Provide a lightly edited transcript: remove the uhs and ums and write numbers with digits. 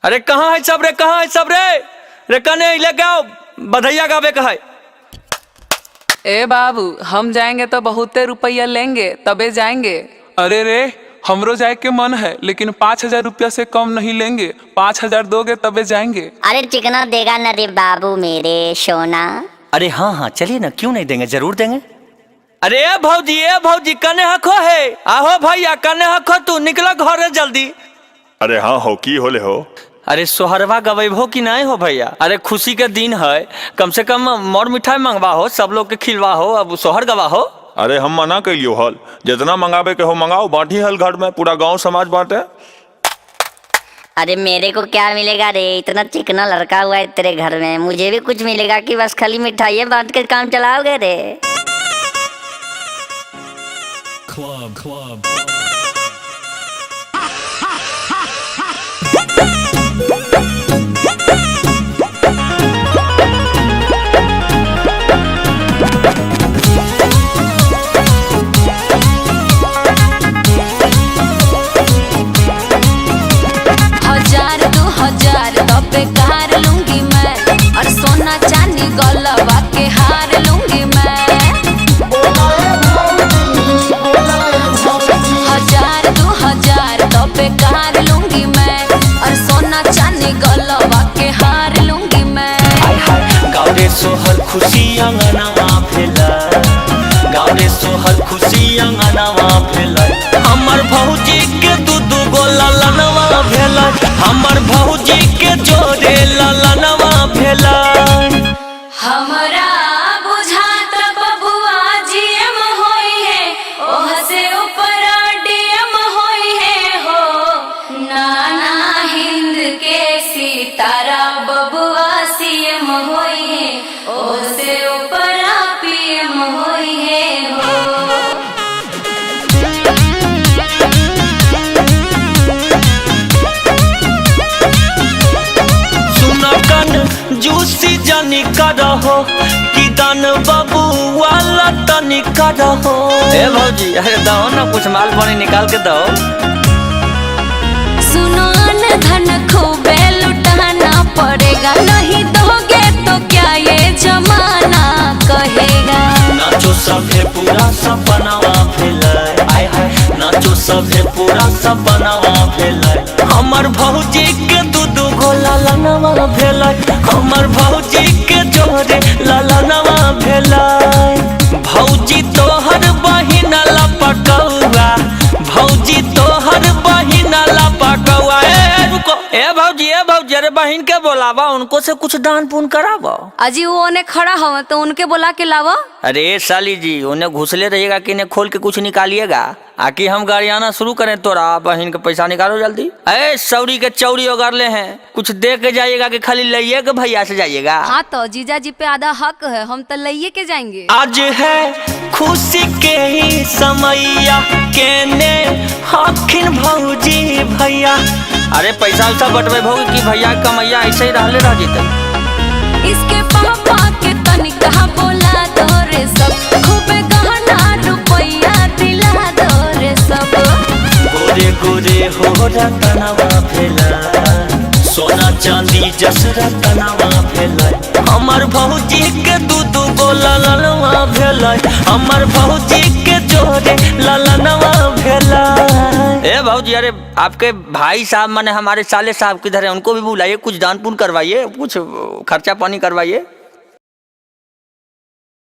अरे कहाँ है सब रे, कहाँ है सब रे? रे कने लेके आओ, बधैया गावे का है। ए बाबू, हम जाएंगे तो बहुते रुपया लेंगे तबे जाएंगे। अरे रे, हमरो जाए के मन है लेकिन 5,000 रुपया से कम नहीं लेंगे। 5,000 दोगे तबे जाएंगे। अरे चिकना देगा न रे बाबू मेरे सोना। अरे हाँ हाँ चलिए ना, क्यों नहीं देंगे, जरूर देंगे। अरे ए भौजी कने हखो है? आहो भैया कने हखो, तू निकलो घर जल्दी। अरे हाँ हो, की होले हो? अरे सोहरवा गवेबो कि नहीं हो भैया? अरे खुशी के दिन है, कम से कम मोर मिठाई मंगवा हो, सब लोग के खिलवा हो, अब सोहर गवा हो। अरे हम मना कैलियो हल, जितना मंगावे के हो मंगाओ, बांटी हल घर में, पूरा गांव समाज बांटे। अरे मेरे को क्या मिलेगा रे, इतना चिकना लड़का हुआ है तेरे घर में, मुझे भी कुछ मिलेगा कि बस खाली मिठाई बांट के काम चलाओगे रे? Club. हजार 2,000 तबे कार लूंगी मैं, और सोना चांदी गलवा के हार लूंगी मैं। हजार 2,000 तबे कार लूंगी मैं, और सोना चांदी गलवा के हार लूंगी मैं। गाँव रे सोहर खुशी अंगनावा भेला, गाँव रे सोहर खुशी अंगनावा भेला। हमर भौजी के दू गो ललनवा भेला, हमर भौजी के जोड़े ललनवा भेला। हमरा बुझात बबुआ जीएम होई है, ओह से ऊपर डीएम होई है हो। नाना हिंद के सितारा बबुआ सीएम होई है, ओह से ऊपर पीएम होई है हो। जूसी जानी करहो कि दान बाबू वाला तनी करहो। ए भौजी अरे दो ना, कुछ माल पानी निकाल के दो। सुनो न धन खूबे लुटाना पड़ेगा, नहीं दोगे तो क्या ये जमाना कहेगा। नाचो सभे पूरा सपनावा भेलै, आय हाय नाचो सभे पूरा सपनावा भेलै। हमर भौजी के दू गो ललनवा भेलै, हमर भौजी के जोड़े ललनवा भेलै। भौजी तोहर बहिन लपकौआ, भौजी तोहर बहिन लपकौआ। ए भौजी अरे बहन के बोलावा, उनको से कुछ दान पुण्य करावा। अजी वो उन्हें खड़ा हवा तो उनके बोला के लावा। अरे साली जी, उन्हें घुसले रहिएगा कि इन्हें खोल के कुछ निकालिएगा, आकि हम गाड़ी आना शुरू करें तोरा बहन के पैसा निकालो जल्दी। अरे सौरी के चौरी उगारले हैं, कुछ दे के जाइएगा कि खाली लइए के भैया से जाइएगा? हाँ तो जीजा जी पे आधा हक है, हम तो लइए के जाएंगे। आज है खुशी के ही समैया, केने हखिन भौजी भैया। अरे पैसा उसा बटवे भौजी की भैया कमैया ऐसे ही रहले रह जीते। इसके पापा के तनिका बोला दो रे सब, खूबे गहना रुपया दिला दो रे सब। गोरे गोरे हो रतनवा भेला, सोना चांदी जस रतनवा भेला। हमर भौजी के दू गो ललनवा भेला, हमर भौजी के जोड़े ललनवा भेला। ए भौजी अरे आपके भाई साहब माने हमारे साले साहब किधर है, उनको भी बुलाइए, कुछ दान पुण्य करवाइए, कुछ खर्चा पानी करवाइए।